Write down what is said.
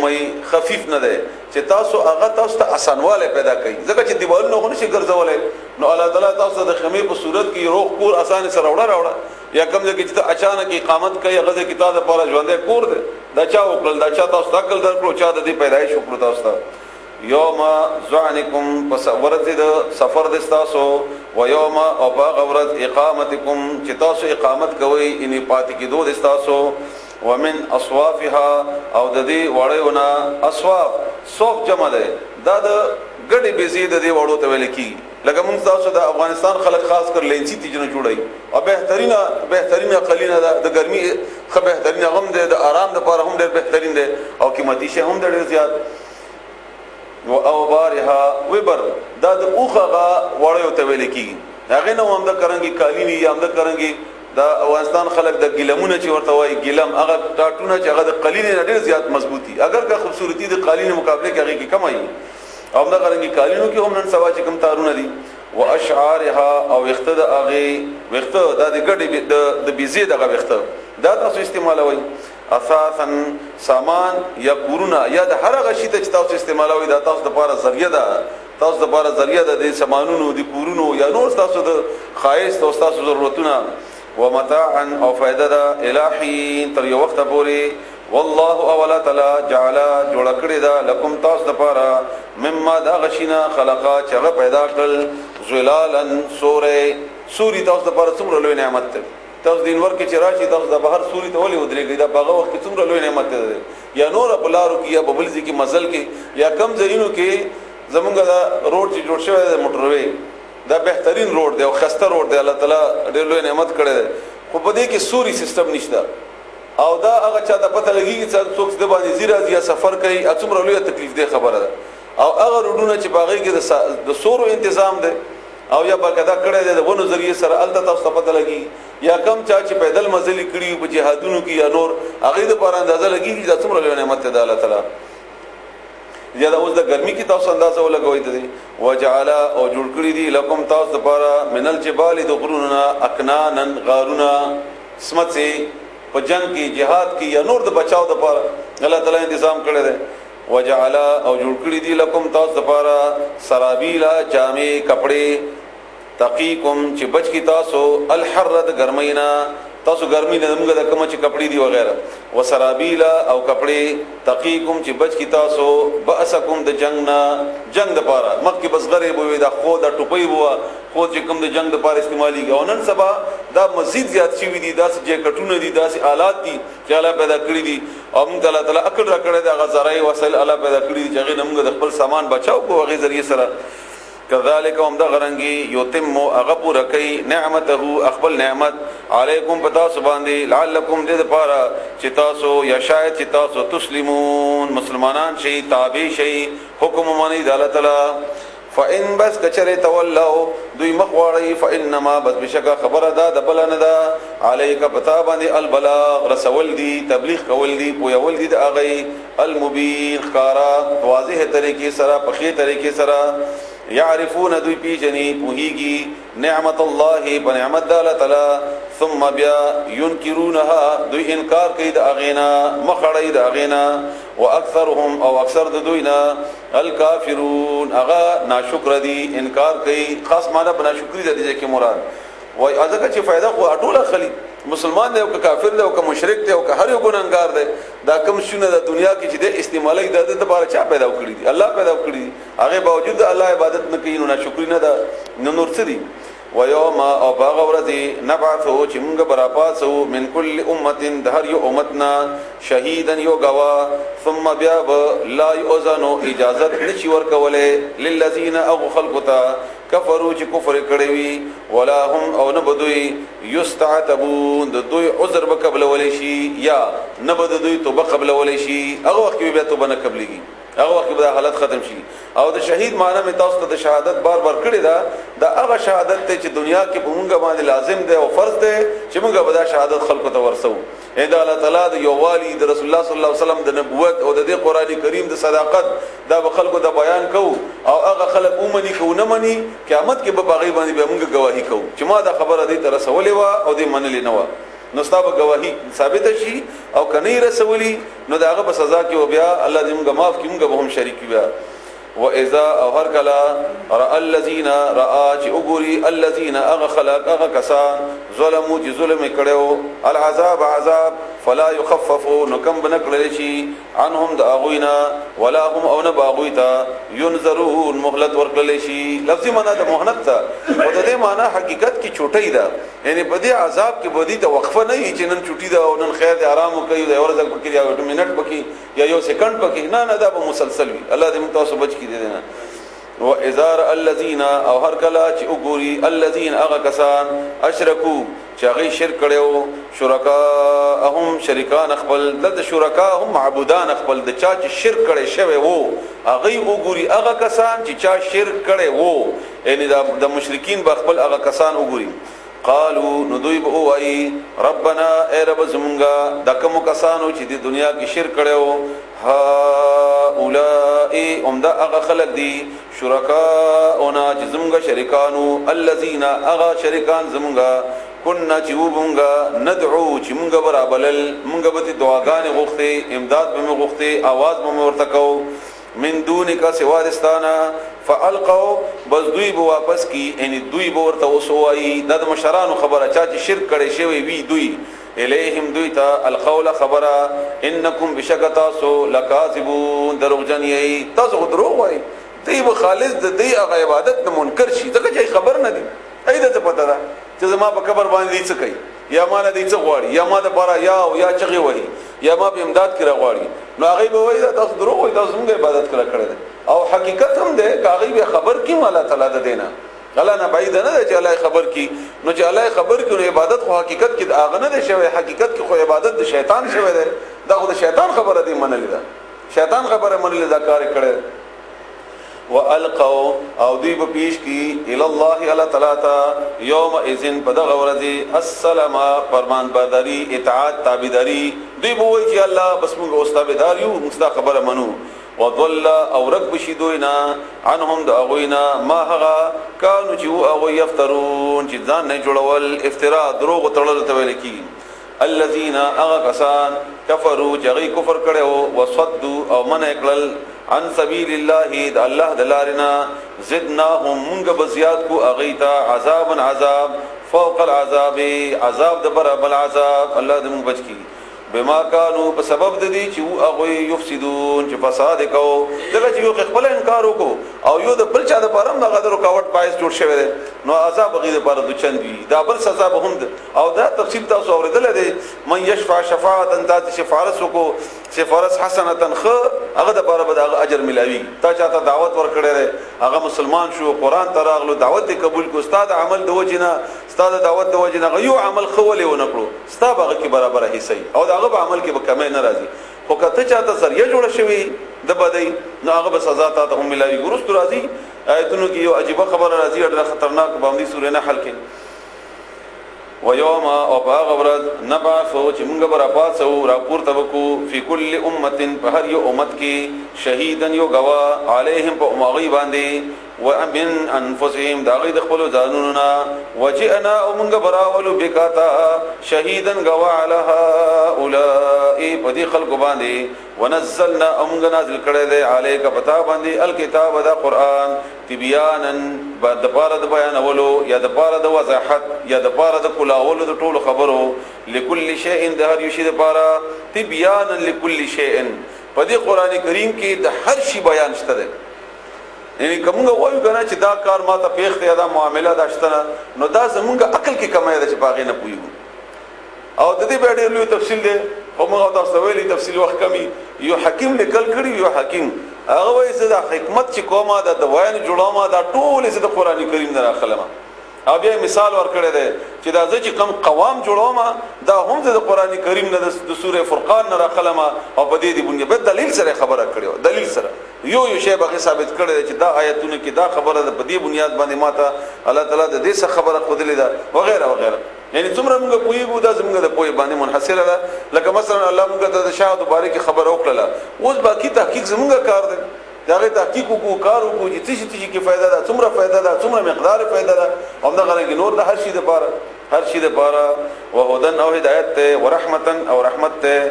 فرمایي خفیف نه دی چې تاسو هغه تاسو ته اسانواله پیدا کړي ځکه چې دیوالونه خو نشي ګرځولای نو الله تعالی تاسو د خمیر په صورت کې روغ کور اسانه سره راوړه یا کوم ځای کې چې اچانک اقامت کوي هغه کې تاسو په اړه ژوندې کور دی دا چا وکړل دا چا تاسو تکل درکړو چا د دې پیدایش وکړو تاسو ته یوم ذعنکم پس ورځ د سفر د تاسو و یوم او باغ ورځ اقامتکم چې تاسو اقامت کوئ اني پاتې کېدو د تاسو ومن اصوافها او د دې وړیونه اصواف صوف جمع ده دا د ګډي بيزي د دې وړو ته ویل کی لکه موږ تاسو د افغانستان خلک خاص کر لینسی تیجنه جوړي او بهترینه قلینه د ګرمي خو بهترینه هم ده د آرام لپاره هم ډېر بهترین ده او قیمتي شی هم ډېر زیات او بارها وبر دا د اوخه وړو ته ویل کی هغه نو هم د کرنګي قالینی یا هم د کرنګي دا افغانستان خلک د ګلمونه چې ورته وایي ګلم هغه ټاټونه چې هغه د قالین نه ډېر زیات مضبوطي اگر که خوبصورتي د قالین مقابله کې هغه کې کم وي او دا غرنګي قالینو کې هم نن سوا چې کم تارونه دي واشعارها او وخته د هغه وخته د ګډي د بيزي دغه وخته دا تاسو استعمالوي اساسا سامان یا کورونه یا د هر هغه شي چې تاسو استعمالوي دا تاسو لپاره ذریعہ ده تاسو لپاره ذریعہ ده د سامانونو د کورونو یا نور تاسو د خایس تاسو ضرورتونه ومتاعا او فائدہ دا الہی تر یو وخت پورې والله اولا تعالی جعل جوړ کړی دا لکم تاسو لپاره مما دا غشینا خلقا چې پیدا کړل ظلالن سوري تاسو لپاره څومره لوی نعمت ده تاسو دین ور کې چې راشي تاسو د بهر سوري ته ولې ودرېږي دا باغه وخت څومره لوی نعمت ده یا نور په لارو کې یا ببلځي کې مزل کې یا کم ځایونو کې زمونږ دا روډ چې جوړ شوی د موټروي دا بهترین روډ دی او خسته روډ دی الله تعالی ډېر لوی نعمت کړی دی خو په دې کې سوري سیستم نشته او دا هغه چا ته پته لګیږي چې څوک د باندې زیرا یا سفر کوي څومره لوی تکلیف دی خبره ده او هغه روډونه چې باغې کې د سورو تنظیم دی او یا باقاعده کړی دی د ونو ذریعہ سره الته تاسو پته لګي یا کم چا چې پیدل مزل کړي په جهادونو کې یا نور هغه د پر اندازه لګیږي دا څومره لوی نعمت دی الله تعالی یا دا اوس د ګرمي کې تاسو اندازه ولګوي دي وجعل او جوړ کړی دي لکم تاسو لپاره منل جبال د غروننا اکنانن غارونا سمت سي په جنگ کې jihad کې یا نور د بچاو د لپاره الله تعالی تنظیم کړی دی وجعل او جوړ کړی دي لکم تاسو لپاره سرابیلا جامع کپڑے تقیکم چې بچ کی تاسو الحرد ګرمینا تاسو ګرمي نه موږ د کوم چې کپڑے دي وغیرہ وسرابیلا او کپڑے تقیکم چې بچ کی تاسو باسکم د جنگ د پاره مکه بس غریب وي دا خو د ټوپۍ وو خو چې کوم د جنگ د پاره استعمالي او نن سبا دا مزید زیات شي دي دا جیکټونه دي دا آلات دي چې الله پیدا کړی دي او موږ الله تعالی عقل را کړی دا غزرای وسایل الله پیدا کړی دي چې موږ د خپل سامان بچاو په هغه ذریعہ سره كذلك هم دغرنگي يتم اغبو ركي نعمته اخبل نعمت عليكم پتا سباندي لعلكم دد پارا چتاسو یا شاید چتاسو تسلمون مسلمانان شي تابع شي حکم مانی د الله تعالی فان بس کچره تولوا دوی مخواړی فانما بس بشکا خبره دا د بل نه دا عليك پتا باندې البلاغ رسول دي تبلیغ کول دي پویول دي د اغي المبين خارا واضح طریقې سره پخې طریقې سره يعرفون دوی پیجنی پوهیږي نعمت الله بنعمت الله تعالی ثم بیا ينكرونها دوی انکار کوي د اغینا مخړی د اغینا واكثرهم او اکثر د دوینا الکافرون اغا ناشکر دي انکار کوي خاص معنی بنا شکر دي چې مراد وای ازکه چې فائدہ خو اټوله خلی مسلمان دی او که کافر دی او که مشرک دی او که هر یو ګناګار دی دا کوم شونه د دنیا کې چې د استعمالي د لپاره چا پیدا کړی دي الله پیدا کړی دي هغه باوجود الله عبادت نه کوي نو شکر نه دا نور څه دي ويوم او باغ ورځي نبعثو چې موږ براباسو من كل امه د هر یو امتنا شهیدا یو غوا ثم بیا لا یؤذنو اجازت نشي ورکوله للذین او خلقتا کفروا چې کفر کړی وي ولا هم او نه بدوي یستعتبون د دوی عذر به قبل ولې شي یا نه بد دوی توبه قبل ولې شي هغه وخت به توبه نه قبليږي هغه وخت به حالت ختم شي او د شهید معنی می تاسو ته د شهادت بار بار کړی دا هغه شهادت ته چې دنیا کې په مونږ باندې لازم دی او فرض دی چې مونږ به دا شهادت خلکو ته ورسو دا الله تعالی د یووالي د رسول الله صلی الله علیه وسلم د نبوت او د قرآن کریم د صداقت دا به خلکو ته بیان کوو او هغه خلک اومني کو نه مني قیامت کې به باغی باندې به مونږ گواہی کوو چې ما دا خبره دې تر رسولې وا او دې منلې نه وا نو ستاسو گواہی ثابت شي او کني رسولي نو داغه په سزا کې وبیا الله دې موږ معاف کړي، موږ به هم شریک بیا. واذا او هر کلا را الذين را چې وګوري الذين اغه خلق اغه کسان ظلمو چې ظلم کړو العذاب عذاب فلا يخففوا نکم بنکړل شي عنهم داغوینا ولا هم او نه باغویتا ينذرون مهلت ورکړل شي. لفظي معنا د مهلت ته او د دې معنا حقیقت کې چوټي ده، یعنی په دې عذاب کې بدی ته وقفه نه وي چې نن چوټي ده او نن خیر دې آرام وکړي د اورځ پکې یا 2 منټ پکې یا 1 سکند پکې، نه دا به مسلسل وي. الله دې موږ تاسو بچ کړي دې نه. واذا الذين او هر کلا چې وګوري الذين اغه کسان اشرکو چې هغه شرک کړو شرکاهم شریکان خپل د شرکاهم معبودان خپل د چا چې شرک کړي شوی وو هغه وګوري هغه کسان چې چا شرک کړي وو، یعنی د مشرکین به خپل هغه کسان وګوري. قالو ندوی به وای ربنا اے رب زمونږه د کوم کسانو چې د دنیا کې شرک کړو ها اولئ عمدا هغه خلق دي شرکاؤنا چې زمونږه شریکانو الذين هغه شریکان زمونږه كنا چې وبونږه ندعو چې مونږه برابلل مونږه به دعاګانې غوښتې امداد به مې غوښتې आवाज به مې ورته کو من دونک سوا دستانا فالقوا بس دوی به واپس کی یعنی دوی به ورته وسوای د مشرانو خبره چا چې شرک کړي شوی وی دوی الیهم دوی ته القول خبره انکم بشکتاسو لکاذبون دروغجن یی تاسو دروغ وای دی به خالص د دی هغه عبادت نه منکر شي ځکه چې خبر نه دی ایده څه پته ده چې زما په قبر باندې څه کوي یا ما نه دې څه غواړي یا ما د بارا یا چغي وای یا ما په امداد کې راغواړي، نو هغه به وای تاسو دروغ وای تاسو موږ عبادت کړه او حقیقت هم ده هغه به خبر کیم الله تعالی ده دینه الله نه بعید نه چې الله خبر کی، نو چې الله خبر کی نو عبادت خو حقیقت کې هغه نه ده شوی، حقیقت کې خو عبادت د شیطان شوی ده، دا خو د شیطان خبره دی منلې ده، شیطان خبره منلې ده کار کړي. والقوا او دی به پیش کی ال الله الله تعالی تا یوم اذن بدغ ورذی السلام فرمان برداری اطاعت تابعداری دی به وی چې الله بس موږ اوستابدار یو مستا خبره منو. وضل او رب شیدوینا عنهم داغوینا ما هغه کانو چې او یفترون چې ځان نه جوړول افتراء دروغ تړل ته ویل کی. الذين اغكسان كفروا جغي كفر کړو وصدوا او من اکلل عن سبيل الله د الله دلارنا زدناهم منغ بزيات کو اغيتا عذابا عذاب فوق العذاب عذاب دبر بل عذاب الله دې موږ بچ کی بما كانوا بسبب د دې چې او هغه یفسدون چې فساد کو دغه چې یو خپل انکار وکړو او یو د بل چا د پرم دغه رکاوټ پایس جوړ شوی دی نو عذاب غیر پر د چندوی دا بل سزا به هم او دا تفصیل تاسو اوریدل دي من یشفع شفاعه ذات سفارش وکړو سفارش حسنه خ هغه د پر به اجر ملاوي تا چاته دعوت ورکړي هغه مسلمان شو قران ته راغلو دعوت قبول کو استاد عمل د وجنه استاد دعوت د وجنه یو عمل خولې ونکړو استاد هغه کې برابر حصہ او هغه په عمل کې به کمه نه راځي خو کته چاته ذریعہ جوړ شوی د بدی نو هغه به سزا ته هم ملایي ګورست راځي آیتونو کې یو عجیب خبر راځي ډېر خطرناک باندې سورې نحل کې ويوم او باغ ورځ نبعثو چې موږ به راپاسو راپورته وکړو فی کل امه په هر یو امت کې شهیدن یو غوا علیهم په امغی باندې ومن انفسهم داغی د خپل ځانونو وجئنا او موږ براولو بکاتا شهیدن غوا علیها اولئ په دې خلق باندې ونزلنا موږ نازل کړی دی علیک پتا باندې الکتاب دا قران تبیانا بعد پاره د بیان اولو یا د پاره د وضاحت یا د پاره د کلاولو د ټولو خبرو لكل شیء د هر یو شی د پاره تبیانا لكل شیء په دې قران کریم کې د هر شی بیان شته دی، یعنی کومه وایو کنه چې دا کار ما ته پیښ ته دا معاملې دا شته نو دا زمونږ عقل کې کمه ده چې باغې نه پویو او د دې به ډېر لوی تفصیل دی خو موږ تاسو ویلي تفصیل وخت کمی یو حکیم لیکل کړي یو حکیم هغه وایي چې دا حکمت چې کومه د دوایان جوړومه دا ټول چې د قران کریم نه راخلمه او بیا مثال ورکړی دی چې دا چې کم قوام جوړومه دا هم د قران کریم نه د سوره فرقان نه راخلمه او په دې دی بنیاد دلیل سره خبره کړو دلیل سره یو شی به ثابت کړی چې دا آیتونه کې دا خبره د په دې بنیاد باندې ماته الله تعالی د دې څخه خبره خودلې ده وغیرہ وغیرہ، یعنی څومره موږ پویګو دا زموږ د پوی باندې منحصره ده. لکه مثلا الله موږ د شاهد مبارک خبره وکړه اوس باقی تحقیق زموږ کار دی داغه تحقیق کو کار کو چې څه کې فائدہ ده څومره فائدہ ده څومره مقدار فائدہ ده او دا غره نور د هر شي د پاره هر شي د پاره وهدن او هدایت ته ورحمتن او رحمت ته